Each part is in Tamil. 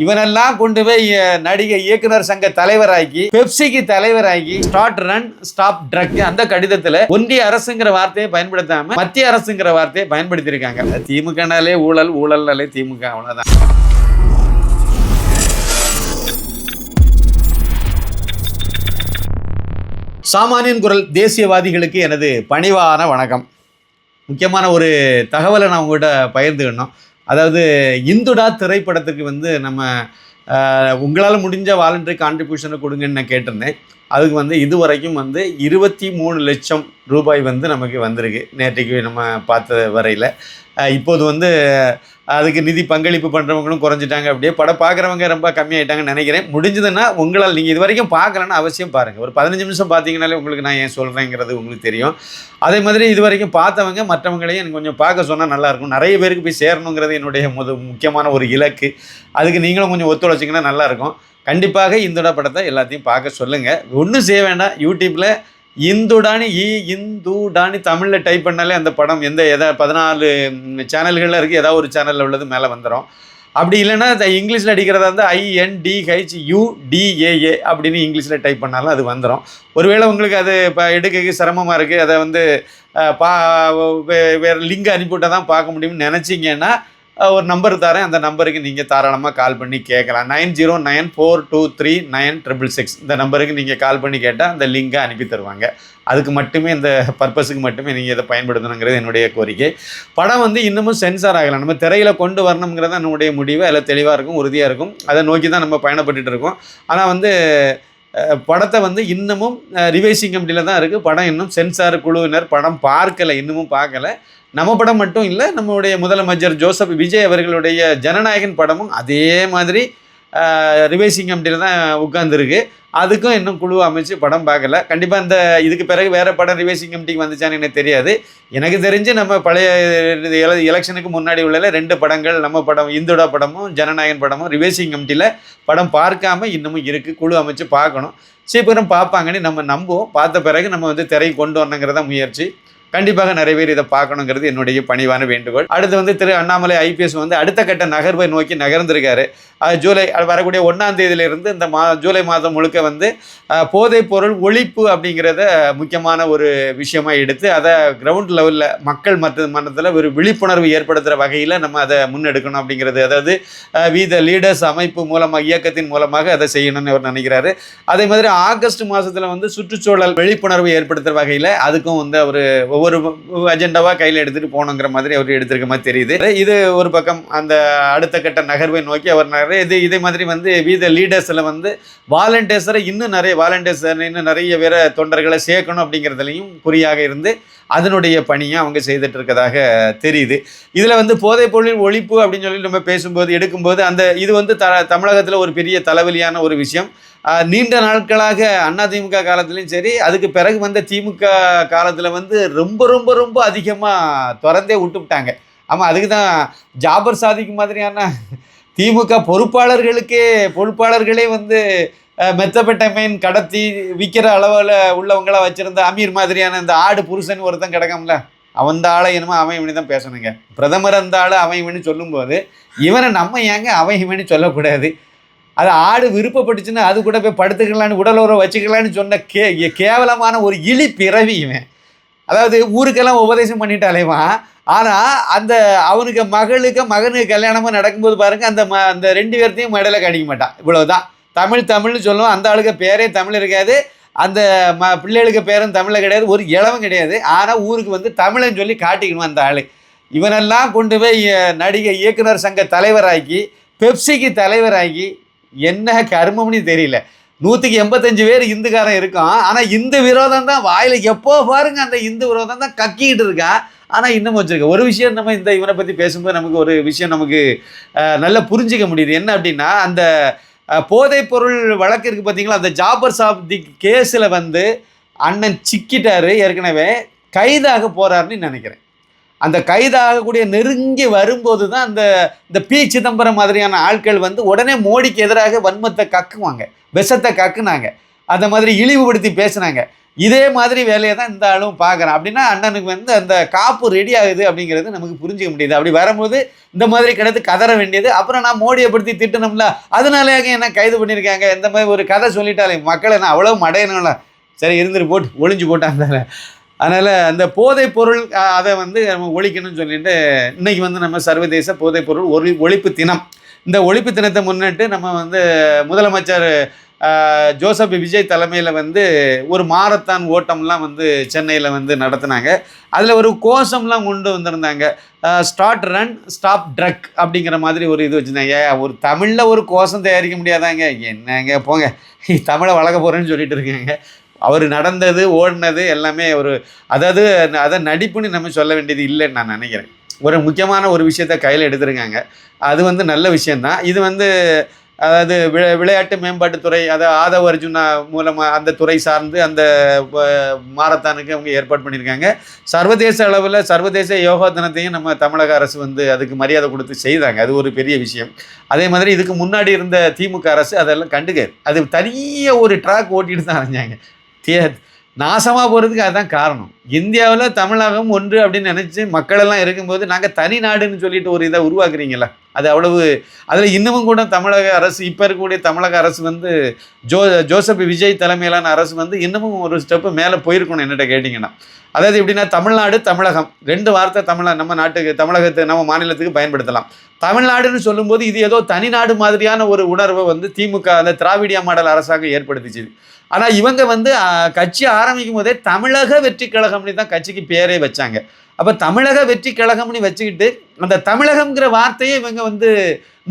இவனெல்லாம் கொண்டு போய் நடிகை இயக்குனர் சங்க தலைவராகி பெப்சிக்கு தலைவராகி ஸ்டார்ட் ரன் ஸ்டாப் ட்ரக் அந்த கடிதத்துல ஒன்றிய அரசுங்கிற வார்த்தையை பயன்படுத்தாம மத்திய அரசுங்கிற வார்த்தையை பயன்படுத்தி இருக்காங்க. திமுகனாலே ஊழல், ஊழல்னாலே திமுக, அவ்வளவுதான். சாமானியன் குரல் தேசியவாதிகளுக்கு எனது பணிவான வணக்கம். முக்கியமான ஒரு தகவலை நான் உங்கள்கிட்ட பகிர்ந்துக்கணும். அதாவது இந்துடா திரைப்படத்துக்கு நம்ம உங்களால் முடிஞ்ச வாலண்டரி கான்ட்ரிபியூஷனை கொடுங்கன்னு நான் கேட்டிருந்தேன். அதுக்கு இதுவரைக்கும் 23 லட்சம் ரூபாய் நமக்கு வந்திருக்கு நேற்றைக்கு நம்ம பார்த்த வரையில். இப்போது அதுக்கு நிதி பங்களிப்பு பண்ணுறவங்களும் குறைஞ்சிட்டாங்க. அப்படியே படம் பார்க்குறவங்க ரொம்ப கம்மியாயிட்டாங்கன்னு நினைக்கிறேன். முடிஞ்சதுன்னா உங்களால் நீங்கள் இது வரைக்கும் பார்க்கலன்னா அவசியம் பாருங்கள். ஒரு 15 நிமிஷம் பார்த்தீங்கனாலே உங்களுக்கு நான் ஏன் சொல்கிறேங்கிறது உங்களுக்கு தெரியும். அதே மாதிரி இது வரைக்கும் பார்த்தவங்க மற்றவங்களையும் எனக்கு கொஞ்சம் பார்க்க சொன்னால் நல்லாயிருக்கும். நிறைய பேருக்கு போய் சேரணுங்கிறது என்னுடைய முக்கியமான ஒரு இலக்கு. அதுக்கு நீங்களும் கொஞ்சம் ஒத்துழைச்சிங்கன்னா நல்லாயிருக்கும். கண்டிப்பாக இந்துடா படத்தை எல்லாத்தையும் பார்க்க சொல்லுங்கள். ஒன்றும் செய்ய வேண்டாம். யூடியூப்பில் இந்துடானி தமிழில் டைப் பண்ணாலே அந்த படம் எதாவது 14 சேனல்களில் இருக்குது. ஏதாவது ஒரு சேனலில் உள்ளது மேலே வந்துடும். அப்படி இல்லைன்னா இங்கிலீஷில் அடிக்கிறதா இருந்தால் INDHUDAA அப்படின்னு இங்கிலீஷில் டைப் பண்ணாலும் அது வந்துடும். ஒருவேளை உங்களுக்கு அது இப்போ எடுக்க சிரமமாக இருக்குது, அதை வேறு லிங்க் அனுப்பிவிட்டால் தான் பார்க்க முடியும்னு நினச்சிங்கன்னா ஒரு நம்பர் தரேன். அந்த நம்பருக்கு நீங்கள் தாராளமாக கால் பண்ணி கேட்கலாம். 9094239666 இந்த நம்பருக்கு நீங்கள் கால் பண்ணி கேட்டால் அந்த லிங்கை அனுப்பி தருவாங்க. அதுக்கு மட்டுமே, இந்த பர்பஸுக்கு மட்டுமே நீங்கள் இதை பயன்படுத்தணுங்கிறது என்னுடைய கோரிக்கை. படம் இன்னமும் சென்சார் ஆகலாம். நம்ம திரையில் கொண்டு வரணுங்கிறது என்னுடைய முடிவு. அதில் தெளிவாக இருக்கும், உறுதியாக இருக்கும். அதை நோக்கி தான் நம்ம பயணப்பட்டு இருக்கோம். ஆனால் படத்தை இன்னமும் ரிவைசிங் கமிட்டியில் தான் இருக்குது. படம் இன்னும் சென்சார் குழுவினர் படம் பார்க்கலை, இன்னமும் பார்க்கலை. நம்ம படம் மட்டும் இல்லை, நம்மளுடைய முதலமைச்சர் ஜோசப் விஜய் அவர்களுடைய ஜனநாயகன் படமும் அதே மாதிரி ரிவைசிங் கமிட்டியில் தான் உட்கார்ந்துருக்கு. அதுக்கும் இன்னும் குழு அமைச்சு படம் பார்க்கல. கண்டிப்பாக இதுக்கு பிறகு வேறு படம் ரிவைசிங் கமிட்டிக்கு வந்துச்சான்னு எனக்கு தெரியாது. எனக்கு தெரிஞ்சு நம்ம பழைய எலெக்ஷனுக்கு முன்னாடி உள்ள 2 படங்கள், நம்ம படம் இந்துடா படமும் ஜனநாயகன் படமும் ரிவைசிங் கமிட்டியில் படம் பார்க்காம இன்னமும் இருக்குது. குழு அமைச்சு பார்க்கணும். சீக்கிரம் பார்ப்பாங்கன்னு நம்ம நம்புவோம். பார்த்த பிறகு நம்ம திரை கொண்டு வரணுங்கிறத முயற்சி. கண்டிப்பாக நிறைய பேர் இதை பார்க்கணுங்கிறது என்னுடைய பணிவான வேண்டுகோள். அடுத்து திரு அண்ணாமலை IPS அடுத்த கட்ட நகர்வை நோக்கி நகர்ந்திருக்காரு. ஜூலை வரக்கூடிய 1ஆம் தேதியிலிருந்து இந்த ஜூலை மாதம் முழுக்க போதைப் பொருள் ஒழிப்பு அப்படிங்கிறத முக்கியமான ஒரு விஷயமாக எடுத்து அதை கிரவுண்ட் லெவலில் மக்கள் மன்றத்தில் ஒரு விழிப்புணர்வு ஏற்படுத்துகிற வகையில் நம்ம அதை முன்னெடுக்கணும் அப்படிங்கிறது. அதாவது த லீடர்ஸ் அமைப்பு மூலமாக, இயக்கத்தின் மூலமாக அதை செய்யணும்னு அவர் நினைக்கிறாரு. அதே மாதிரி ஆகஸ்ட் மாதத்தில் சுற்றுச்சூழல் விழிப்புணர்வு ஏற்படுத்துகிற வகையில் அதுக்கும் அவர் ஒவ்வொரு அஜெண்டாவாக கையில் எடுத்துகிட்டு போகணுங்கிற மாதிரி அவர் எடுத்திருக்க மாதிரி தெரியுது. இது ஒரு பக்கம் அந்த அடுத்த கட்ட நகர்வை நோக்கி அவர் இதே மாதிரி த லீடர்ஸில் வாலண்டியர்ஸரை இன்னும் நிறைய வேற தொண்டர்களை சேர்க்கணும் அப்படிங்கிறதுலையும் குறியாக இருந்து அதனுடைய பணியை அவங்க செய்துட்டு இருக்கதாக தெரியுது. இதில் போதைப் பொருள் ஒழிப்பு அப்படின்னு சொல்லி நம்ம பேசும்போது எடுக்கும்போது இது தமிழகத்தில் ஒரு பெரிய தலைவலியான ஒரு விஷயம். நீண்ட நாட்களாக அதிமுக காலத்துலையும் சரி, அதுக்கு பிறகு திமுக காலத்தில் ரொம்ப ரொம்ப ரொம்ப அதிகமாக திறந்தே விட்டுவிட்டாங்க. ஆமாம், அதுக்கு தான் ஜாபர் சாதிக்கு மாதிரியான திமுக பொறுப்பாளர்களே மெத்தப்பெட்டமைன் கடத்தி விற்கிற அளவில் உள்ளவங்களாம் வச்சுருந்த அமீர் மாதிரியான இந்த ஆடு புருஷன் ஒருத்தன் கிடக்காமல, அவன் ஆளை என்னமோ அவன் இவனி தான் பேசணுங்க. பிரதமர் அந்த ஆளை அவன் இவனி சொல்லும்போது இவனை நம்ம ஏங்க அவன் இவனி சொல்லக்கூடாது? அது ஆடு விருப்பப்பட்டுச்சுன்னா அது கூட போய் படுத்துக்கலான்னு, உடலுறவு வச்சுக்கலான்னு சொன்ன கேவலமான ஒரு இழி பிறவி இவன். அதாவது ஊருக்கெல்லாம் உபதேசம் பண்ணிட்டாலேவான். ஆனால் அவனுக்கு மகனுக்கு கல்யாணமாக நடக்கும்போது பாருங்கள், அந்த 2 பேர்த்தையும் மடையில் கடிக்க மாட்டான். இவ்வளவுதான். தமிழ்னு சொல்லுவோம். அந்த ஆளுக்கு பேரே தமிழ் இருக்காது, அந்த பிள்ளைகளுக்கு பேரும் தமிழில் கிடையாது, ஒரு இளவும் கிடையாது. ஆனால் ஊருக்கு தமிழன்னு சொல்லி காட்டிக்கணும் அந்த ஆள். இவனெல்லாம் கொண்டு போய் நடிகை இயக்குனர் சங்க தலைவராக்கி பெப்சிக்கு தலைவராகி என்ன கர்மம்னு தெரியல. 185 பேர் இந்துக்காரன் இருக்கான். ஆனால் இந்து விரோதம் தான் வாயில் எப்போ பாருங்க, அந்த இந்து விரோதம் தான் கக்கிக்கிட்டு இருக்கான். ஆனால் இன்னும் வச்சுருக்க ஒரு விஷயம், நம்ம இவனை பற்றி பேசும்போது நமக்கு ஒரு விஷயம் நல்லா புரிஞ்சிக்க முடியுது. என்ன அப்படின்னா, அந்த போதைப் பொருள் வழக்கு இருக்குது பார்த்தீங்களா, அந்த ஜாபர் சாப்தி கேஸில் அண்ணன் சிக்கிட்டாரு, ஏற்கனவே கைதாக போகிறாருன்னு நினைக்கிறேன். அந்த கைதாகக்கூடிய நெருங்கி வரும்போது தான் இந்த பி சிதம்பரம் மாதிரியான ஆட்கள் உடனே மோடிக்கு எதிராக வன்மத்தை கக்குவாங்க, விஷத்தை கக்குனாங்க. அந்த மாதிரி இழிவுபடுத்தி பேசுனாங்க. இதே மாதிரி வேலையை தான் இந்த ஆளும் பார்க்குறான். அப்படின்னா அண்ணனுக்கு வந்து அந்த காப்பு ரெடி ஆகுது அப்படிங்கிறது நமக்கு புரிஞ்சிக்க முடியுது. அப்படி வரும்போது இந்த மாதிரி கிடத்து கதற வேண்டியது. அப்புறம் நான் மோடியை படுத்தி திட்டணும்ல, அதனாலேயே என்ன கைது பண்ணியிருக்காங்க, இந்த மாதிரி ஒரு கதை சொல்லிட்டாலே மக்களை நான் அவ்வளோ மடையணும்ல, சரி இருந்துட்டு போட்டு ஒளிஞ்சு போட்டாங்க. அதனால் அந்த போதைப் பொருள் அதை வந்து நம்ம ஒழிக்கணும்னு சொல்லிட்டு இன்றைக்கி வந்து நம்ம சர்வதேச போதைப் பொருள் ஒழிப்பு தினம். இந்த ஒழிப்பு தினத்தை முன்னிட்டு நம்ம வந்து முதலமைச்சர் ஜோசப் விஜய் தலைமையில் வந்து ஒரு மாரத்தான் ஓட்டம்லாம் வந்து சென்னையில் வந்து நடத்தினாங்க. அதில் ஒரு கோஷம்லாம் கொண்டு வந்திருந்தாங்க. ஸ்டார்ட் ரன் ஸ்டாப் ட்ரக் அப்படிங்கிற மாதிரி ஒரு இது வச்சுருந்தாங்க. ஒரு தமிழில் ஒரு கோஷம் தயாரிக்க முடியாதாங்க, என்னங்க போங்க, தமிழை வளர்க்க போகிறேன்னு சொல்லிட்டு இருக்காங்க. அவர் நடந்தது ஓடினது எல்லாமே அதாவது அதை நடிப்புன்னு நம்ம சொல்ல வேண்டியது இல்லைன்னு நான் நினைக்கிறேன். ஒரு முக்கியமான ஒரு விஷயத்த கையில் எடுத்துருக்காங்க. அது வந்து நல்ல விஷயந்தான். இது வந்து அதாவது விளையாட்டு மேம்பாட்டுத்துறை, அதாவது ஆதவ் அர்ஜுனா மூலமாக அந்த துறை சார்ந்து அந்த மாரத்தானுக்கு அவங்க ஏற்பாடு பண்ணியிருக்காங்க. சர்வதேச அளவில் சர்வதேச யோகா தினத்தையும் நம்ம தமிழக அரசு வந்து அதுக்கு மரியாதை கொடுத்து செய்தாங்க. அது ஒரு பெரிய விஷயம். அதே மாதிரி இதுக்கு முன்னாடி இருந்த திமுக அரசு அதெல்லாம் கண்டுக்காது. அது தனியாக ஒரு ட்ராக் ஓட்டிட்டு தான் அரைஞ்சாங்க. நாசமாக போகிறதுக்கு அதுதான் காரணம். இந்தியாவில் தமிழகம் ஒன்று அப்படின்னு நினச்சி மக்களெல்லாம் இருக்கும்போது நாங்கள் தனி நாடுன்னு சொல்லிட்டு ஒரு இதை உருவாக்குறீங்களா, அது அவ்வளவு. அதில் இன்னமும் கூட தமிழக அரசு, இப்போ இருக்கக்கூடிய தமிழக அரசு வந்து ஜோசப் விஜய் தலைமையிலான அரசு வந்து இன்னமும் ஒரு ஸ்டெப்பு மேலே போயிருக்கணும் என்னட்ட கேட்டிங்கன்னா. அதாவது எப்படின்னா, தமிழ்நாடு தமிழகம் ரெண்டு வார்த்தை நம்ம நாட்டுக்கு தமிழகத்துக்கு நம்ம மாநிலத்துக்கு பயன்படுத்தலாம். தமிழ்நாடுன்னு சொல்லும்போது இது ஏதோ தனிநாடு மாதிரியான ஒரு உணர்வை வந்து திமுக அந்த திராவிடியா மாடல் அரசாங்கம் ஏற்படுத்திச்சு. ஆனால் இவங்க வந்து கட்சி ஆரம்பிக்கும் போதே தமிழக வெற்றி கழகம்னு தான் கட்சிக்கு பேரே வச்சாங்க. அப்போ தமிழக வெற்றி கழகம்னு வச்சுக்கிட்டு அந்த தமிழகம்ங்கிற வார்த்தையை இவங்க வந்து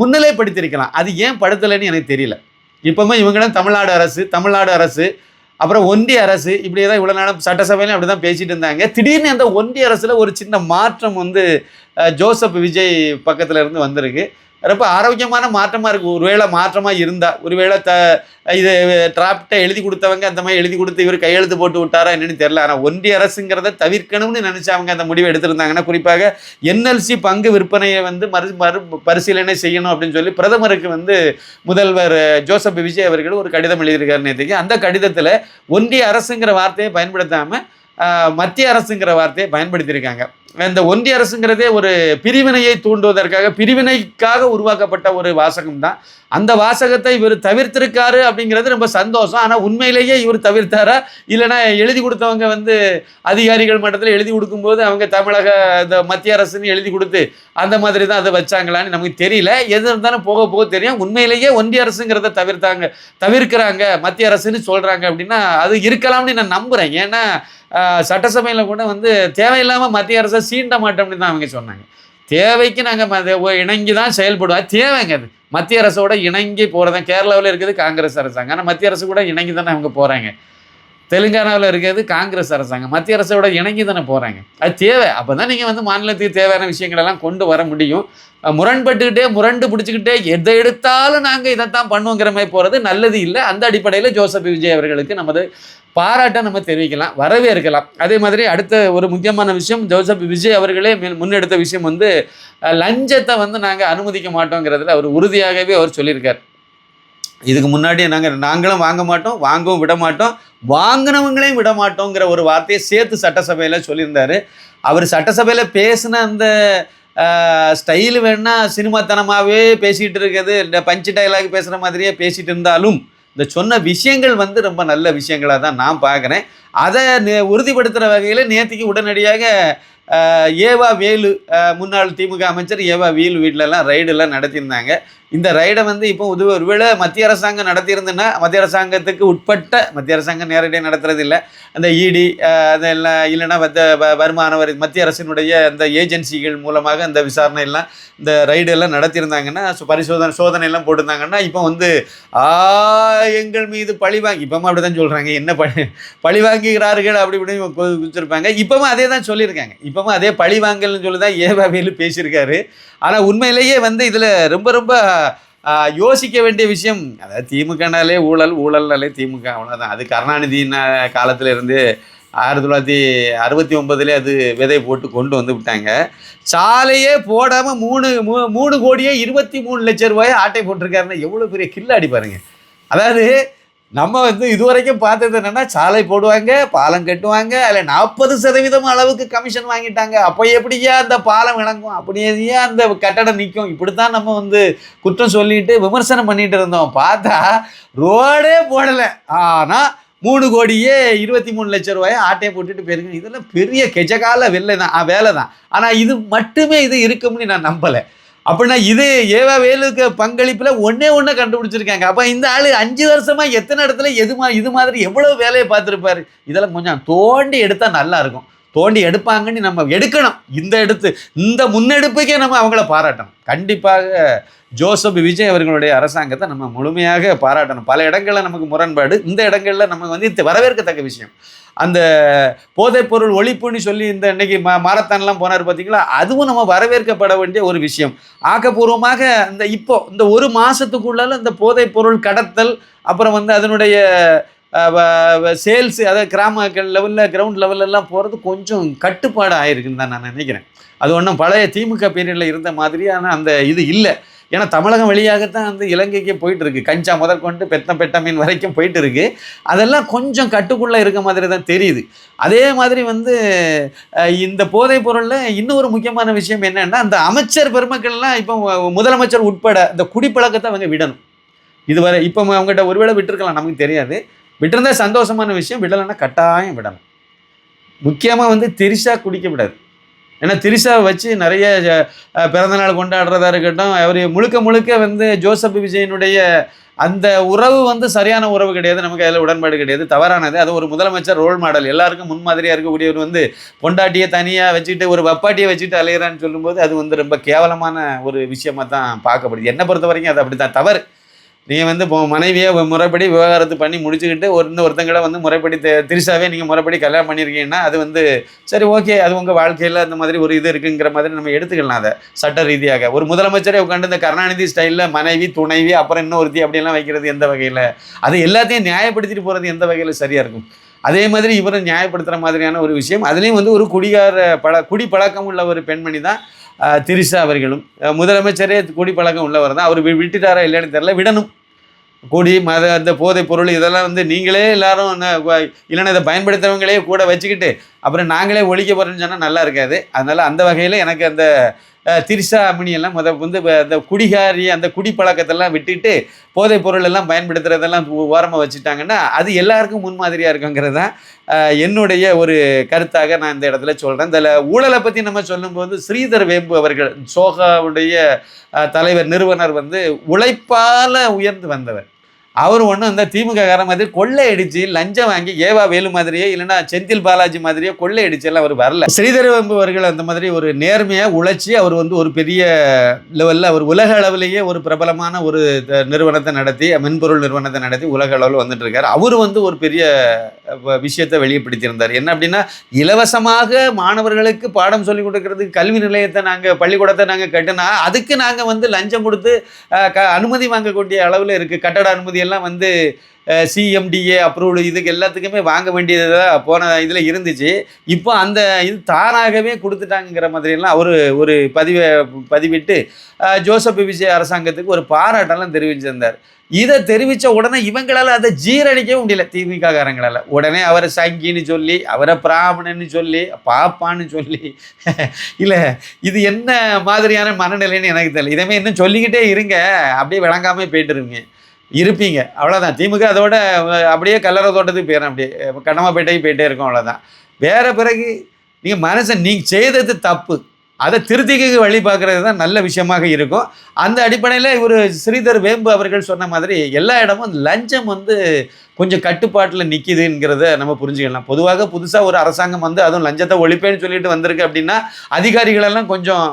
முன்னிலைப்படுத்தியிருக்கலாம். அது ஏன் படுத்தலைன்னு எனக்கு தெரியல. இப்போவுமே இவங்களும் தமிழ்நாடு அரசு அப்புறம் ஒன்றிய அரசு இப்படியே தான் இவ்வளோ நேரம் சட்டசபையிலும் அப்படி தான் பேசிகிட்டு இருந்தாங்க. திடீர்னு அந்த ஒன்றிய அரசில் ஒரு சின்ன மாற்றம் வந்து ஜோசப் விஜய் பக்கத்தில் இருந்து வந்திருக்கு. ரொம்ப ஆரோக்கியமான மாற்றமாக இருக்குது. ஒருவேளை மாற்றமாக இருந்தால், ஒருவேளை இது டிராப்டை எழுதி கொடுத்தவங்க அந்த மாதிரி எழுதி கொடுத்து இவர் கையெழுத்து போட்டு விட்டாரா என்னன்னு தெரியல. ஆனால் ஒன்றிய அரசுங்கிறத தவிர்க்கணும்னு நினச்சி அவங்க அந்த முடிவை எடுத்திருந்தாங்கன்னா, குறிப்பாக என்எல்சி பங்கு விற்பனையை வந்து மறு பரிசீலனை செய்யணும் அப்படின்னு சொல்லி பிரதமருக்கு வந்து முதல்வர் ஜோசப் விஜய் அவர்கள் ஒரு கடிதம் எழுதியிருக்காரு நேற்றுக்கு. அந்த கடிதத்தில் ஒன்றிய அரசுங்கிற வார்த்தையை பயன்படுத்தாமல் மத்திய அரசுங்கிற வார்த்தையை பயன்படுத்தியிருக்காங்க. இந்த ஒன்றிய அரசுங்கிறதே ஒரு பிரிவினையை தூண்டுவதற்காக, பிரிவினைக்காக உருவாக்கப்பட்ட ஒரு வாசகம் தான். அந்த வாசகத்தை இவர் தவிர்த்திருக்காரு அப்படிங்கிறது ரொம்ப சந்தோஷம். ஆனால் உண்மையிலேயே இவர் தவிர்த்தாரா, இல்லைனா எழுதி கொடுத்தவங்க வந்து அதிகாரிகள் மட்டத்தில் எழுதி கொடுக்கும்போது அவங்க தமிழக இந்த மத்திய அரசுன்னு எழுதி கொடுத்து அந்த மாதிரி தான் அதை வச்சாங்களான்னு நமக்கு தெரியல. எது இருந்தாலும் போக போக தெரியும். உண்மையிலேயே ஒன்றிய அரசுங்கிறத தவிர்க்கிறாங்க, மத்திய அரசுன்னு சொல்கிறாங்க அப்படின்னா அது இருக்கலாம்னு நான் நம்புகிறேன். ஏன்னா சட்டசபையில் கூட வந்து தேவையில்லாமல் மத்திய அரசை சீண்ட மாட்டோம்னு தான் அவங்க சொன்னாங்க. தேவைக்கு நாங்கள் இணங்கி தான் செயல்படுவோம். தேவைங்க அது மத்திய அரசோட இணங்கி போகிறதான். கேரளாவில் இருக்குது காங்கிரஸ் அரசாங்கம், ஆனால் மத்திய அரசு கூட இணங்கி தானே அவங்க போகிறாங்க. தெலுங்கானாவில் இருக்கிறது காங்கிரஸ் அரசாங்கம், மத்திய அரசோட இணங்கி தானே போகிறாங்க. அது தேவை. அப்போ தான் நீங்கள் வந்து மாநிலத்துக்கு தேவையான விஷயங்களெல்லாம் கொண்டு வர முடியும். முரண்டு பிடிச்சிக்கிட்டே எதை எடுத்தாலும் நாங்கள் இதைத்தான் பண்ணுவோங்கிற மாதிரி போகிறது நல்லது இல்லை. அந்த அடிப்படையில் ஜோசப் விஜய் அவர்களுக்கு நமது பாராட்ட நம்ம தெரிவிக்கலாம், வரவேற்கலாம். அதே மாதிரி அடுத்த ஒரு முக்கியமான விஷயம், ஜோசப் விஜய் அவர்களே முன்னெடுத்த விஷயம் வந்து லஞ்சத்தை வந்து நாங்கள் அனுமதிக்க மாட்டோங்கிறதுல அவர் உறுதியாகவே அவர் சொல்லியிருக்கார். இதுக்கு முன்னாடி நாங்களும் வாங்க மாட்டோம், வாங்கவும் விட மாட்டோம், வாங்கினவங்களையும் விட மாட்டோங்கிற ஒரு வார்த்தையை சேர்த்து சட்டசபையில் சொல்லியிருந்தார். அவர் சட்டசபையில் பேசின அந்த ஸ்டைலு வேணா சினிமாத்தனமாகவே பேசிகிட்டு இருக்கிறது, இந்த பஞ்சு டைலாக் பேசுகிற மாதிரியே பேசிகிட்டு இருந்தாலும் இந்த சொன்ன விஷயங்கள் வந்து ரொம்ப நல்ல விஷயங்களாக தான் நான் பார்க்குறேன். அதை உறுதிப்படுத்துகிற வகையில் நேற்றுக்கு உடனடியாக ஏவா வேலு, முன்னாள் திமுக அமைச்சர் ஏவா வேலு வீட்டிலலாம் ரைடெல்லாம் நடத்தியிருந்தாங்க. இந்த ரைடை வந்து இப்போ ஒருவேளை மத்திய அரசாங்கம் நடத்தியிருந்துன்னா, மத்திய அரசாங்கத்துக்கு உட்பட்ட, மத்திய அரசாங்கம் நேரடியாக நடத்துறது இல்லை, அந்த இடி அதெல்லாம் இல்லைன்னா வருமான வரி மத்திய அரசினுடைய அந்த ஏஜென்சிகள் மூலமாக அந்த விசாரணை எல்லாம் இந்த ரைடு எல்லாம் நடத்தியிருந்தாங்கன்னா, சோதனை எல்லாம் போட்டிருந்தாங்கன்னா, இப்போ வந்து எங்கள் மீது பழிவாங்கி, இப்போமா அப்படி தான் சொல்கிறாங்க, என்ன பழி வாங்குகிறார்கள் அப்படி இப்படின்னு கொடுத்துருப்பாங்க. இப்போவும் அதே தான் சொல்லியிருக்காங்க. இப்போவும் அதே பழிவாங்கல்னு சொல்லி தான் ஏவாவேலு பேசியிருக்காரு. ஆனால் உண்மையிலேயே வந்து இதில் ரொம்ப ரொம்ப யோசிக்க வேண்டிய விஷயம், அதாவது திமுகனாலே ஊழல்னாலே திமுக, அவ்வளோதான். அது கருணாநிதி காலத்தில் இருந்து 1969 அது விதை போட்டு கொண்டு வந்து விட்டாங்க. சாலையே போடாமல் 3 கோடியே 23 லட்சம் ரூபாயை ஆட்டை போட்டிருக்காருன்னா எவ்வளோ பெரிய கில்லாடி பாருங்க. அதாவது நம்ம வந்து இதுவரைக்கும் பார்த்தது என்னன்னா, சாலை போடுவாங்க, பாலம் கட்டுவாங்க, அதில் 40% அளவுக்கு கமிஷன் வாங்கிட்டாங்க. அப்போ எப்படியா அந்த பாலம் விளங்கும்? அப்படியே அந்த கட்டடம் நிற்கும்? இப்படித்தான் நம்ம வந்து குற்றம் சொல்லிட்டு விமர்சனம் பண்ணிட்டு இருந்தோம். பார்த்தா ரோடே போடலை, ஆனால் 3,23,00,000 ரூபாயை ஆட்டையை போட்டுட்டு போயிருங்க. இதெல்லாம் பெரிய கெஜகால வேலை தான். ஆனால் இது மட்டுமே இது இருக்கும்னு நான் நம்பலை. அப்படின்னா இது ஏவா வேலுக்கு பங்களிப்புல ஒண்ணே கண்டுபிடிச்சிருக்காங்க. அப்ப இந்த ஆளு 5 வருஷமா எத்தனை இடத்துல இது மாதிரி எவ்வளவு வேலையை பார்த்துருப்பாரு. இதெல்லாம் கொஞ்சம் தோண்டி எடுத்தா நல்லா இருக்கும். தோண்டி எடுப்பாங்கன்னு நம்ம எடுக்கணும். இந்த முன்னெடுப்புக்கே நம்ம அவங்கள பாராட்டணும். கண்டிப்பாக ஜோசப் விஜய் அவர்களுடைய அரசாங்கத்தை நம்ம முழுமையாக பாராட்டணும். பல இடங்களில் நமக்கு முரண்பாடு, இந்த இடங்களில் நம்ம வந்து வரவேற்கத்தக்க விஷயம். அந்த போதைப்பொருள் ஒழிப்புன்னு சொல்லி இந்த இன்னைக்கு மாரத்தான்லாம் போனார் பார்த்தீங்களா, அதுவும் நம்ம வரவேற்கப்பட வேண்டிய ஒரு விஷயம். ஆக்கப்பூர்வமாக இந்த ஒரு மாதத்துக்குள்ளால இந்த போதைப்பொருள் கடத்தல், அப்புறம் வந்து அதனுடைய சேல்ஸு, அதாவது கிராமங்கள் லெவலில் கிரவுண்ட் லெவலெல்லாம் போகிறது கொஞ்சம் கட்டுப்பாடு ஆயிருக்குன்னு தான் நான் நினைக்கிறேன். அது ஒன்றும் பழைய திமுக பீரியடில் இருந்த மாதிரியான அந்த இது இல்லை. ஏன்னா தமிழகம் வழியாகத்தான் வந்து இலங்கைக்கு போயிட்டு இருக்கு. கஞ்சா முதற்கொண்டு பெட்ட மீன் வரைக்கும் போயிட்டு இருக்கு. அதெல்லாம் கொஞ்சம் கட்டுக்குள்ளே இருக்க மாதிரி தான் தெரியுது. அதே மாதிரி வந்து இந்த போதைப் பொருளில் இன்னொரு முக்கியமான விஷயம் என்னன்னா, அந்த அமைச்சர் பெருமக்கள்லாம் இப்போ முதலமைச்சர் உட்பட இந்த குடிப்பழக்கத்தை அவங்க விடணும். இதுவரை இப்போ அவங்ககிட்ட ஒருவேளை விட்டுருக்கலாம், நமக்கு தெரியாது. விட்டுருந்தா சந்தோஷமான விஷயம், விடலைன்னா கட்டாயம் விடணும். முக்கியமாக வந்து திரிஷா குடிக்க விடாது. ஏன்னா திரிஷாவை வச்சு நிறைய பிறந்தநாள் கொண்டாடுறதா இருக்கட்டும், அவர் முழுக்க வந்து ஜோசப் விஜயனுடைய அந்த உறவு வந்து சரியான உறவு கிடையாது. நமக்கு அதில் உடன்பாடு கிடையாது, தவறானது. அது ஒரு முதலமைச்சர் ரோல் மாடல், எல்லாருக்கும் முன்மாதிரியாக இருக்கக்கூடியவர் வந்து பொண்டாட்டியை தனியாக வச்சுட்டு ஒரு வப்பாட்டியை வச்சுட்டு அலையிறான்னு சொல்லும்போது அது வந்து ரொம்ப கேவலமான ஒரு விஷயமாக தான் பார்க்கப்படுது. என்னை பொறுத்த வரைக்கும் அது அப்படி தான் தவறு. நீங்கள் வந்து மனைவியை முறைப்படி விவகாரத்து பண்ணி முடிச்சுக்கிட்டு ஒருத்தங்களை வந்து முறைப்படி திரிஷாவே நீங்கள் முறைப்படி கல்யாணம் பண்ணியிருக்கீங்கன்னா அது வந்து சரி, ஓகே, அது உங்கள் வாழ்க்கையில் அந்த மாதிரி ஒரு இது இருக்குங்கிற மாதிரி நம்ம எடுத்துக்கலாம். அதை சட்ட ரீதியாக ஒரு முதலமைச்சரே உட்காந்து இந்த கருணாநிதி ஸ்டைலில் மனைவி, துணைவி, அப்புறம் இன்னொருத்தி அப்படிலாம் வைக்கிறது எந்த வகையில், அது எல்லாத்தையும் நியாயப்படுத்திட்டு போகிறது எந்த வகையில் சரியாக இருக்கும்? அதே மாதிரி இவரும் நியாயப்படுத்துகிற மாதிரியான ஒரு விஷயம். அதுலேயும் வந்து ஒரு குடிப்பழக்கம் உள்ள ஒரு பெண்மணி தான் திரிஷா அவர்களும். முதலமைச்சரே குடிப்பழக்கம் உள்ளவர் தான். அவர் விட்டுட்டாரா இல்லைன்னு தெரியல, விடணும். அந்த போதைப் பொருள் இதெல்லாம் வந்து நீங்களே எல்லாரும் இல்லைன்னா இதை பயன்படுத்துகிறவங்களே கூட வச்சுக்கிட்டு அப்புறம் நாங்களே ஒழிக்க போகிறோன்னு சொன்னால் நல்லா இருக்காது. அதனால் அந்த வகையில் எனக்கு அந்த திரிஷா அம்மினியெல்லாம் வந்து அந்த குடிகாரி அந்த குடிப்பழக்கத்தெல்லாம் விட்டுட்டு போதைப் பொருள் எல்லாம் பயன்படுத்துகிறதெல்லாம் ஓரமாக வச்சுட்டாங்கன்னா அது எல்லாருக்கும் முன்மாதிரியாக இருக்குங்கிறது தான் என்னுடைய ஒரு கருத்தாக நான் இந்த இடத்துல சொல்கிறேன். இந்த ஊழலை பற்றி நம்ம சொல்லும்போது ஸ்ரீதர் வேம்பு அவர்கள், சோகாவுடைய தலைவர், நிறுவனர், வந்து உழைப்பால் உயர்ந்து வந்தவர். அவர் ஒன்றும் அந்த திமுக காரன் மாதிரி கொள்ளை அடித்து லஞ்சம் வாங்கி ஏவா வேலு மாதிரியே இல்லைன்னா செந்தில் பாலாஜி மாதிரியே கொள்ளை அடிச்செல்லாம் அவர் வரல. ஸ்ரீதர் வேம்பு அவர்கள் அந்த மாதிரி ஒரு நேர்மையாக உழைச்சி அவர் வந்து ஒரு பெரிய லெவலில் அவர் உலக அளவிலேயே ஒரு பிரபலமான ஒரு நிறுவனத்தை நடத்தி, மென்பொருள் நிறுவனத்தை நடத்தி உலக அளவில் வந்துட்டு இருக்கார். அவர் வந்து ஒரு பெரிய விஷயத்தை வெளிப்படுத்தியிருந்தார். என்ன அப்படின்னா, இலவசமாக மாணவர்களுக்கு பாடம் சொல்லிக் கொடுக்கறதுக்கு கல்வி நிலையத்தை பள்ளிக்கூடத்தை நாங்கள் கட்டினா அதுக்கு நாங்கள் வந்து லஞ்சம் கொடுத்து அனுமதி வாங்கக்கூடிய அளவில் இருக்குது. கட்டட அனுமதி எல்லாம் வந்து சிஎம்டிஏ அப்ரூவ்டு இதுக்கு எல்லாத்துக்குமே வாங்க வேண்டியதாக போன இதில் இருந்துச்சு. இப்போ அந்த இது தானாகவே கொடுத்துட்டாங்கிற மாதிரியெல்லாம் அவர் ஒரு பதிவிட்டு ஜோசப் விஜய் அரசாங்கத்துக்கு ஒரு பாராட்டெல்லாம் தெரிவிச்சிருந்தார். இதை தெரிவித்த உடனே இவங்களால் அதை ஜீரணிக்கவும் முடியல, திமுக காரங்களால். உடனே அவரை சங்கின்னு சொல்லி, அவரை பிராமணன்னு சொல்லி, பாப்பான்னு சொல்லி, இல்லை இது என்ன மாதிரியான மனநிலைன்னு எனக்கு தெரியல. இதேமே இன்னும் சொல்லிக்கிட்டே இருங்க, அப்படியே விளங்காமல் போய்ட்டுருங்க இருப்பீங்க, அவ்வளோதான். திமுக அதோட அப்படியே கல்லறை தோட்டத்துக்கு போயிடும், அப்படியே கடமைப்பேட்டைக்கு போயிட்டே இருக்கும், அவ்வளோதான். வேறு பிறகு நீங்கள் செய்தது தப்பு, அதை திருத்திக்கு வழி பார்க்குறது தான் நல்ல விஷயமாக இருக்கும். அந்த அடிப்படையில் இவர் ஸ்ரீதர் வேம்பு அவர்கள் சொன்ன மாதிரி எல்லா இடமும் லஞ்சம் வந்து கொஞ்சம் கட்டுப்பாட்டில் நிற்கிதுங்கிறத நம்ம புரிஞ்சுக்கலாம். பொதுவாக புதுசாக ஒரு அரசாங்கம் வந்து அதுவும் லஞ்சத்தை ஒழிப்பேன்னு சொல்லிட்டு வந்திருக்கு அப்படின்னா அதிகாரிகளெல்லாம் கொஞ்சம்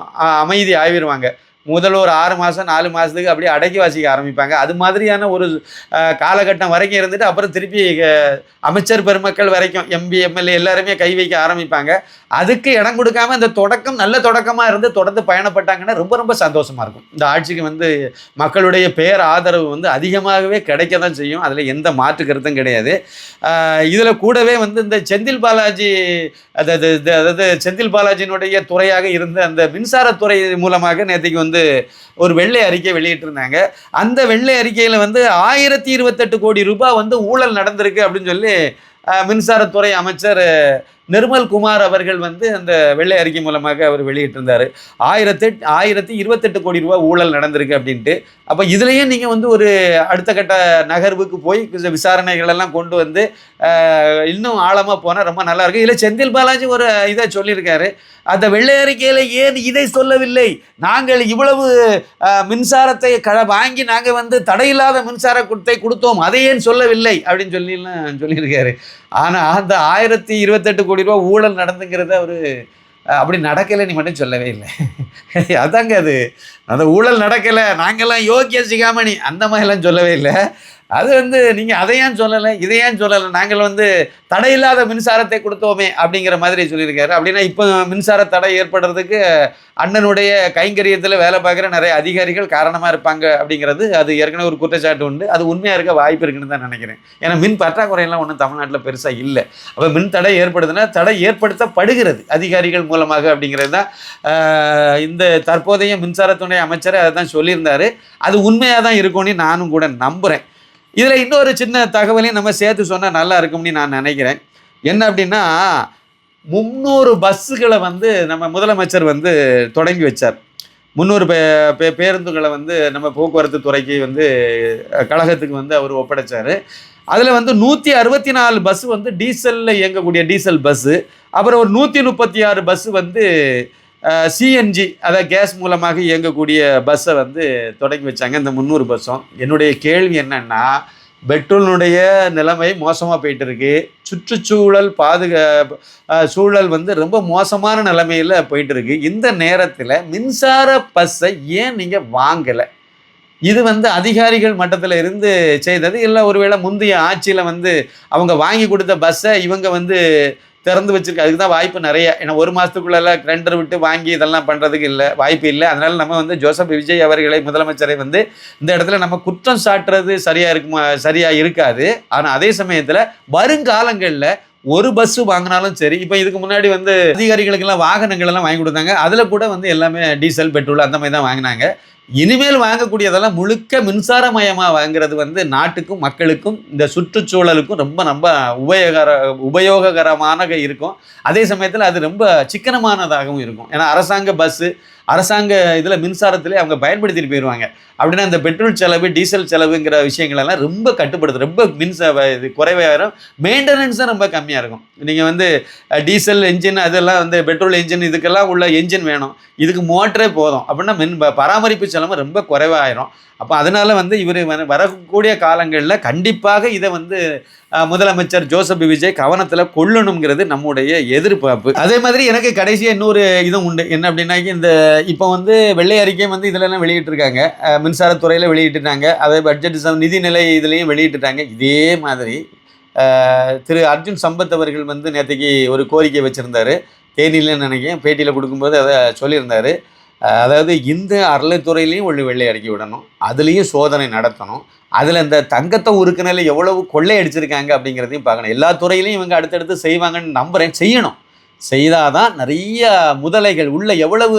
அமைதி ஆகிடுவாங்க. முதல்ல ஒரு 6 மாதம் 4 மாதத்துக்கு அப்படியே அடக்கி வாசிக்க ஆரம்பிப்பாங்க. அது மாதிரியான ஒரு காலகட்டம் வரைக்கும் இருந்துட்டு அப்புறம் திருப்பி அமைச்சர் பெருமக்கள் வரைக்கும் எம்பி எம்எல்ஏ எல்லாருமே கை வைக்க ஆரம்பிப்பாங்க. அதுக்கு இடம் கொடுக்காம இந்த தொடக்கம் நல்ல தொடக்கமாக இருந்து தொடர்ந்து பயணப்பட்டாங்கன்னா ரொம்ப ரொம்ப சந்தோஷமாக இருக்கும். இந்த ஆட்சிக்கு வந்து மக்களுடைய பேர் ஆதரவு வந்து அதிகமாகவே கிடைக்க தான் செய்யும், அதில் எந்த மாற்று கருத்தும் கிடையாது. இதில் கூடவே வந்து இந்த செந்தில் பாலாஜி, அதாவது செந்தில் பாலாஜியினுடைய துறையாக இருந்த அந்த மின்சாரத்துறை மூலமாக நேற்றுக்கு வந்து வந்து ஒரு வெள்ளை அறிக்கை வெளியிட்டிருந்தாங்க. அந்த வெள்ளை அறிக்கையில் வந்து 1028 கோடி ரூபாய் வந்து ஊழல் நடந்திருக்கு அப்படின்னு சொல்லி மின்சாரத்துறை அமைச்சர் நிர்மல் குமார் அவர்கள் வந்து அந்த வெள்ளை அறிக்கை மூலமாக அவர் வெளியிட்டிருந்தார். 1028 கோடி ரூபாய் ஊழல் நடந்திருக்கு அப்படின்ட்டு. அப்போ இதுலேயும் நீங்கள் வந்து ஒரு அடுத்த கட்ட நகர்வுக்கு போய் விசாரணைகள் எல்லாம் கொண்டு வந்து இன்னும் ஆழமாக போனால் ரொம்ப நல்லா இருக்கு. இதில் செந்தில் பாலாஜி ஒரு இதை சொல்லியிருக்காரு, அந்த வெள்ளை அறிக்கையில் ஏன் இதை சொல்லவில்லை, நாங்கள் இவ்வளவு மின்சாரத்தை வாங்கி நாங்கள் வந்து தடையில்லாத மின்சாரத்தை கொடுத்தோம், அதை ஏன் சொல்லவில்லை அப்படின்னு சொல்லியிருக்காரு. ஆனால் அந்த 1028 கோடி ரூபா ஊழல் நடந்துங்கிறத அவர் அப்படி நடக்கலைன்னு மட்டும் சொல்லவே இல்லை. அதாங்க அது, அந்த ஊழல் நடக்கலை, நாங்கள்லாம் யோக்கிய சிகாமணி அந்த மாதிரிலாம் சொல்லவே இல்லை. அது வந்து நீங்கள் அதையான் சொல்லலை இதையான் சொல்லலை, நாங்கள் வந்து தடையில்லாத மின்சாரத்தை கொடுத்தோமே அப்படிங்கிற மாதிரி சொல்லியிருக்காரு. அப்படின்னா இப்போ மின்சார தடை ஏற்படுறதுக்கு அண்ணனுடைய கைங்கரியத்தில் வேலை பார்க்குற நிறைய அதிகாரிகள் காரணமாக இருப்பாங்க அப்படிங்கிறது அது ஏற்கனவே ஒரு குற்றச்சாட்டு உண்டு. அது உண்மையாக இருக்க வாய்ப்பு இருக்குன்னு தான் நினைக்கிறேன். ஏன்னா மின் பற்றாக்குறையெல்லாம் ஒன்றும் தமிழ்நாட்டில் பெருசாக இல்லை. அப்போ மின் தடை ஏற்படுதுன்னா தடை ஏற்படுத்தப்படுகிறது அதிகாரிகள் மூலமாக அப்படிங்கிறது தான் இந்த தற்போதைய மின்சாரத்துறை அமைச்சர் அதை தான் சொல்லியிருந்தார். அது உண்மையாக தான் இருக்கும்னு நானும் கூட நம்புகிறேன். இதில் இன்னொரு சின்ன தகவலையும் நம்ம சேர்த்து சொன்னால் நல்லா இருக்கும்னு நான் நினைக்கிறேன். என்ன அப்படின்னா 300 பஸ்ஸுகளை வந்து நம்ம முதலமைச்சர் வந்து தொடங்கி வச்சார். 300 பேருந்துகளை வந்து நம்ம போக்குவரத்து துறைக்கு வந்து கழகத்துக்கு வந்து அவர் ஒப்படைச்சார். அதில் வந்து 164 பஸ்ஸு வந்து டீசலில் இயங்கக்கூடிய டீசல் பஸ்ஸு, அப்புறம் ஒரு 136 பஸ்ஸு வந்து சிஎன்ஜி அதாவது கேஸ் மூலமாக இயங்கக்கூடிய பஸ்ஸை வந்து தொடங்கி வச்சாங்க. இந்த 300 பஸ்ஸும். என்னுடைய கேள்வி என்னென்னா, பெட்ரோலினுடைய நிலைமை மோசமாக போயிட்டு இருக்கு, சுற்றுச்சூழல் சூழல் வந்து ரொம்ப மோசமான நிலைமையில் போயிட்டு இருக்கு. இந்த நேரத்தில் மின்சார பஸ்ஸை ஏன் நீங்கள் வாங்கலை? இது வந்து அதிகாரிகள் மட்டத்தில் இருந்து செய்தது இல்லை, ஒருவேளை முந்தைய ஆட்சியில் வந்து அவங்க வாங்கி கொடுத்த பஸ்ஸை இவங்க வந்து திறந்து வச்சிருக்கு, அதுக்கு தான் வாய்ப்பு நிறைய. ஏன்னா ஒரு மாதத்துக்குள்ளெல்லாம் டெண்டர் விட்டு வாங்கி இதெல்லாம் பண்ணுறதுக்கு இல்லை, வாய்ப்பு இல்லை. அதனால் நம்ம வந்து ஜோசப் விஜய் அவர்களை முதலமைச்சரை வந்து இந்த இடத்துல நம்ம குற்றம் சாட்டுறது சரியாக இருக்காது. ஆனால் அதே சமயத்தில் வருங்காலங்களில் ஒரு பஸ்ஸு வாங்கினாலும் சரி, இப்போ இதுக்கு முன்னாடி வந்து அதிகாரிகளுக்கெல்லாம் வாகனங்கள் எல்லாம் வாங்கி கொடுத்தாங்க, அதில் கூட வந்து எல்லாமே டீசல் பெட்ரோல் அந்த மாதிரி தான் வாங்கினாங்க. இனிமேல் வாங்கக்கூடியதெல்லாம் முழுக்க மின்சாரமயமாக வாங்குறது வந்து நாட்டுக்கும் மக்களுக்கும் இந்த சுற்றுச்சூழலுக்கும் ரொம்ப உபயோககரமாக இருக்கும். அதே சமயத்தில் அது ரொம்ப சிக்கனமானதாகவும் இருக்கும். ஏன்னா அரசாங்க இதில் மின்சாரத்திலே அவங்க பயன்படுத்திட்டு போயிடுவாங்க. அப்படின்னா இந்த பெட்ரோல் செலவு டீசல் செலவுங்கிற விஷயங்களெல்லாம் ரொம்ப கட்டுப்படுது, ரொம்ப இது குறைவாயிரும், மெயின்டெனன்ஸும் ரொம்ப கம்மியாக இருக்கும். நீங்கள் வந்து டீசல் என்ஜின் அதெல்லாம் வந்து பெட்ரோல் என்ஜின் இதுக்கெல்லாம் உள்ள என்ஜின் வேணும், இதுக்கு மோட்டரே போதும். அப்படின்னா பராமரிப்பு செலவு ரொம்ப குறைவாயிரும். அப்போ அதனால் வந்து இவர் வரக்கூடிய காலங்களில் கண்டிப்பாக இதை வந்து முதலமைச்சர் ஜோசப் விஜய் கவனத்தில் கொள்ளணுங்கிறது நம்முடைய எதிர்பார்ப்பு. அதே மாதிரி எனக்கு கடைசியாக இன்னொரு இதுவும் உண்டு. என்ன அப்படின்னா, இந்த இப்போ வந்து வெள்ளை அறிக்கை வந்து இதிலெல்லாம் வெளியிட்டிருக்காங்க, மின்சாரத்துறையில் வெளியிட்டுட்டாங்க, அதே பட்ஜெட் நிதிநிலை இதுலேயும் வெளியிட்டுட்டாங்க. இதே மாதிரி திரு அர்ஜுன் சம்பத் அவர்கள் வந்து நேற்றுக்கு ஒரு கோரிக்கை வச்சுருந்தார், தேனியில்னு நினைக்கிறேன், பேட்டியில் கொடுக்கும்போது அதை சொல்லியிருந்தார். அதாவது இந்த அறளைத்துறையிலையும் ஒரு வெள்ளை அறிக்கை விடணும், அதுலேயும் சோதனை நடத்தணும், அதில் இந்த தங்கத்தை உருக்குனில் எவ்வளவு கொள்ளை அடிச்சிருக்காங்க அப்படிங்கிறதையும் பார்க்கணும். எல்லா துறையிலையும் இவங்க அடுத்தடுத்து செய்வாங்கன்னு நம்புகிறேன். செய்தால் தான் நிறைய முதலைகள் உள்ள எவ்வளவு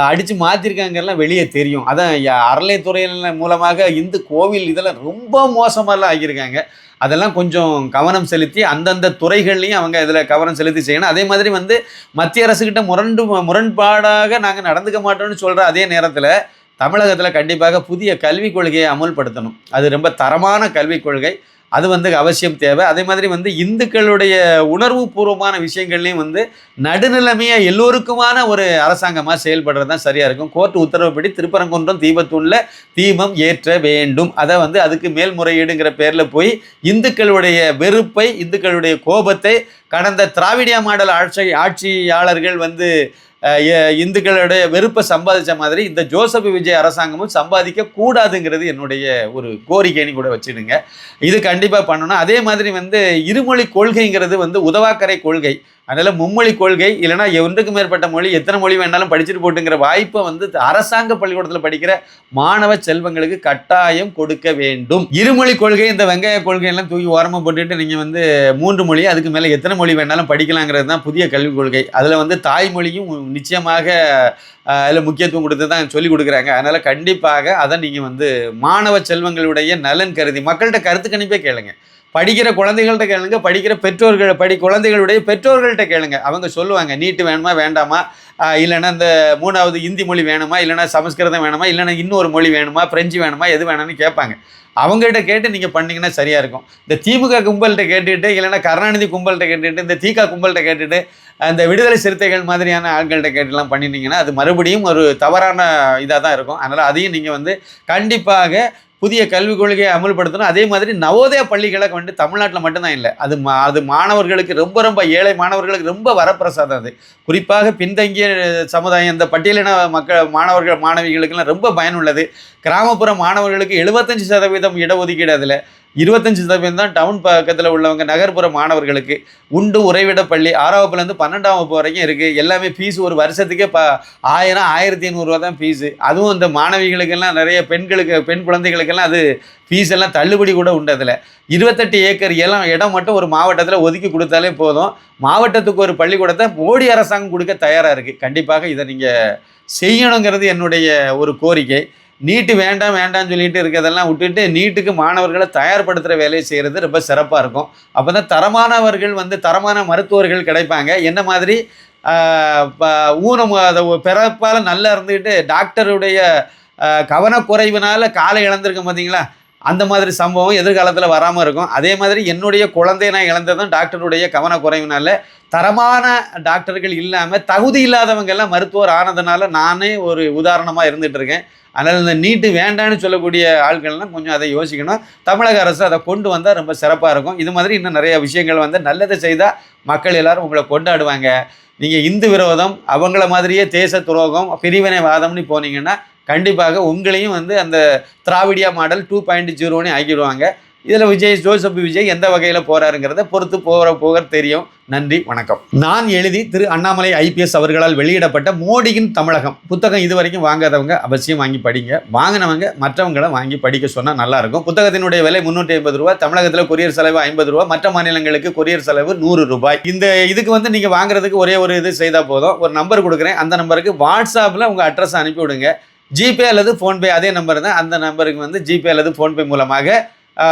அடித்து மாற்றிருக்காங்கலாம் வெளியே தெரியும். அதான் அறளைத்துறையில் மூலமாக இந்து கோவில் இதெல்லாம் ரொம்ப மோசமாலாம் ஆகியிருக்காங்க. அதெல்லாம் கொஞ்சம் கவனம் செலுத்தி அந்தந்த துறைகள்லையும் அவங்க இதில் கவனம் செலுத்தி செய்யணும். அதே மாதிரி வந்து மத்திய அரசுக்கிட்ட முரண்பாடாக நாங்கள் நடந்துக்க மாட்டோம்னு சொல்கிற அதே நேரத்தில் தமிழகத்தில் கண்டிப்பாக புதிய கல்விக் கொள்கையை அமுல்படுத்தணும். அது ரொம்ப தரமான கல்விக் கொள்கை, அது வந்து அவசியம் தேவை. அதே மாதிரி வந்து இந்துக்களுடைய உணர்வு பூர்வமான விஷயங்கள்லையும் வந்து நடுநிலைமையாக எல்லோருக்குமான ஒரு அரசாங்கமாக செயல்படுறது தான் சரியாக இருக்கும். கோர்ட் உத்தரவுப்படி திருப்பரங்குன்றம் தீபத்தூணில் தீபம் ஏற்ற வேண்டும். அதை வந்து அதுக்கு மேல்முறையீடுங்கிற பேரில் போய் இந்துக்களுடைய வெறுப்பை, இந்துக்களுடைய கோபத்தை கடந்த திராவிடியா மாடல் ஆட்சியாளர்கள் வந்து இந்துக்களுடைய வெறுப்பை சம்பாதிச்ச மாதிரி இந்த ஜோசப் விஜய் அரசாங்கமும் சம்பாதிக்க கூடாதுங்கிறது என்னுடைய ஒரு கோரிக்கைன்னு கூட வச்சுடுங்க. இது கண்டிப்பாக பண்ணணும். அதே மாதிரி வந்து இருமொழி கொள்கைங்கிறது வந்து உதவாக்கரை கொள்கை. அதனால் மும்மொழி கொள்கை இல்லைனா ஒன்றுக்கு மேற்பட்ட மொழி எத்தனை மொழி வேணாலும் படிச்சுட்டு போட்டுங்கிற வாய்ப்பை வந்து அரசாங்க பள்ளிக்கூடத்தில் படிக்கிற மாணவ செல்வங்களுக்கு கட்டாயம் கொடுக்க வேண்டும். இருமொழி கொள்கை இந்த வெங்காய கொள்கையெல்லாம் தூக்கி ஓரமாக போட்டுட்டு நீங்கள் வந்து 3 மொழி அதுக்கு மேலே எத்தனை மொழி வேணாலும் படிக்கலாங்கிறது தான் புதிய கல்விக் கொள்கை. அதில் வந்து தாய்மொழியும் நிச்சயமாக அதில் முக்கியத்துவம் கொடுத்து தான் சொல்லிக் கொடுக்குறாங்க. அதனால் கண்டிப்பாக அதை நீங்கள் வந்து மாணவ செல்வங்களுடைய நலன் கருதி மக்கள்கிட்ட கருத்து கணிப்பே கேளுங்க. படிக்கிற குழந்தைகள்கிட்ட கேளுங்க, படிக்கிற குழந்தைகளுடைய பெற்றோர்கள்ட்ட கேளுங்க. அவங்க சொல்லுவாங்க நீட்டு வேணுமா வேண்டாமா, இல்லைன்னா இந்த 3வது இந்தி மொழி வேணுமா, இல்லைனா சமஸ்கிருதம் வேணுமா, இல்லைனா இன்னொரு மொழி வேணுமா, பிரெஞ்சு வேணுமா, எது வேணும்னு கேட்பாங்க. அவங்ககிட்ட கேட்டு நீங்கள் பண்ணிங்கன்னா சரியாக இருக்கும். இந்த திமுக கும்பல்கிட்ட கேட்டுட்டு இல்லைன்னா கருணாநிதி கும்பல்கிட்ட கேட்டுட்டு இந்த திக கும்பல்கிட்ட கேட்டுட்டு அந்த விடுதலை சிறுத்தைகள் மாதிரியான ஆட்கள்கிட்ட கேட்டுலாம் பண்ணிட்டீங்கன்னா அது மறுபடியும் ஒரு தவறான இதாக தான் இருக்கும். அதனால் அதையும் நீங்கள் வந்து கண்டிப்பாக புதிய கல்விக் கொள்கையை அமல்படுத்தணும். அதே மாதிரி நவோதய பள்ளிகளை வந்து தமிழ்நாட்டில் மட்டும்தான் இல்லை, அது மாணவர்களுக்கு ரொம்ப ஏழை மாணவர்களுக்கு ரொம்ப வரப்பிரசாதம். அது குறிப்பாக பின்தங்கிய சமுதாயம் இந்த பட்டியலின மாணவர்கள் மாணவிகளுக்கெல்லாம் ரொம்ப பயனுள்ளது. கிராமப்புற மாணவர்களுக்கு 75% இடஒதுக்கீடு, அதில் 25% தான் டவுன் பக்கத்தில் உள்ளவங்க நகர்ப்புற மாணவர்களுக்கு உண்டு உறைவிட பள்ளி 6ஆம் வகுப்புலேருந்து 12ஆம் வகுப்பு வரைக்கும் இருக்குது. எல்லாமே ஃபீஸ் ஒரு வருஷத்துக்கே 1000 1500 ரூபா தான் ஃபீஸு. அதுவும் இந்த மாணவிகளுக்கெல்லாம் நிறைய பெண் குழந்தைகளுக்கெல்லாம் அது ஃபீஸ் எல்லாம் தள்ளுபடி கூட உண்டு. அதில் 28 ஏக்கர் இடம் மட்டும் ஒரு மாவட்டத்தில் ஒதுக்கி கொடுத்தாலே போதும். மாவட்டத்துக்கு ஒரு பள்ளிக்கூடத்தை மோடி அரசாங்கம் கொடுக்க தயாராக இருக்குது. கண்டிப்பாக இதை நீங்கள் செய்யணுங்கிறது என்னுடைய ஒரு கோரிக்கை. நீட்டு வேண்டாம்னு சொல்லிட்டு இருக்கிறதெல்லாம் விட்டுட்டு நீட்டுக்கு மாணவர்களை தயார்படுத்துகிற வேலையை செய்கிறது ரொம்ப சிறப்பாக இருக்கும். அப்போ தான் தரமானவர்கள் வந்து தரமான மருத்துவர்கள் கிடைப்பாங்க. என்ன மாதிரி ஊனம் அதை பிறப்பால் நல்லா இருந்துக்கிட்டு டாக்டருடைய கவனக்குறைவினால் காலை இழந்திருக்கும் பார்த்தீங்களா, அந்த மாதிரி சம்பவம் எதிர்காலத்தில் வராமல் இருக்கும். அதே மாதிரி என்னுடைய குழந்தைய நான் இழந்ததும் டாக்டருடைய கவனக்குறைவினால தரமான டாக்டர்கள் இல்லாமல் தகுதி இல்லாதவங்கெல்லாம் மருத்துவர் ஆனதுனால நானே ஒரு உதாரணமாக இருந்துகிட்டு இருக்கேன். அதனால் இந்த நீட்டு வேண்டான்னு சொல்லக்கூடிய ஆட்கள்லாம் கொஞ்சம் அதை யோசிக்கணும். தமிழக அரசு அதை கொண்டு வந்தால் ரொம்ப சிறப்பாக இருக்கும். இது மாதிரி இன்னும் நிறைய விஷயங்கள் வந்து நல்லதை செய்தால் மக்கள் எல்லாரும் உங்களை கொண்டாடுவாங்க. நீங்கள் இந்து விரோதம் அவங்கள மாதிரியே தேச துரோகம் பிரிவினைவாதம்னு போனீங்கன்னா கண்டிப்பாக உங்களையும் வந்து அந்த திராவிடியா மாடல் 2.0ன்னு ஆக்கிடுவாங்க. இதில் ஜோசப் விஜய் எந்த வகையில் போகிறாருங்கிறத பொறுத்து போக தெரியும். நன்றி, வணக்கம். நான் எழுதி திரு அண்ணாமலை IPS அவர்களால் வெளியிடப்பட்ட மோடியின் தமிழகம் புத்தகம் இது வரைக்கும் வாங்காதவங்க அவசியம் வாங்கி படிங்க. வாங்கினவங்க மற்றவங்களை வாங்கி படிக்க சொன்னால் நல்லாயிருக்கும். புத்தகத்தினுடைய விலை 350 ரூபா. தமிழகத்தில் கொரியர் செலவு 50 ரூபா. மற்ற மாநிலங்களுக்கு கொரியர் செலவு 100 ரூபாய். இந்த இதுக்கு வந்து நீங்கள் வாங்குறதுக்கு ஒரே ஒரு இது செய்தால் போதும். ஒரு நம்பர் கொடுக்குறேன், அந்த நம்பருக்கு வாட்ஸ்அப்பில் உங்கள் அட்ரஸ் அனுப்பி விடுங்க. ஜிபே அல்லது ஃபோன்பே அதே நம்பர் தான். அந்த நம்பருக்கு வந்து ஜிபே அல்லது ஃபோன்பே மூலமாக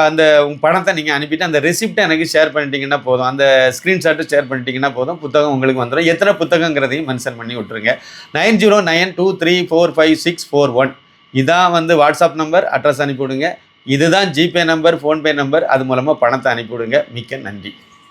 அந்த பணத்தை நீங்கள் அனுப்பிட்டு அந்த ரெசிப்டை எனக்கு ஷேர் பண்ணிட்டீங்கன்னா போதும். அந்த ஸ்க்ரீன்ஷாட்டு ஷேர் பண்ணிட்டீங்கன்னா போதும், புத்தகம் உங்களுக்கு வந்துடும். எத்தனை புத்தகங்கிறதையும் மென்ஷன் பண்ணி விட்ருங்க. 9092356441 இதான் வந்து வாட்ஸ்அப் நம்பர். அட்ரஸ் அனுப்பிவிடுங்க. இதுதான் ஜிபே நம்பர், ஃபோன்பே நம்பர். அது மூலமாக பணத்தை அனுப்பிவிடுங்க. மிக்க நன்றி.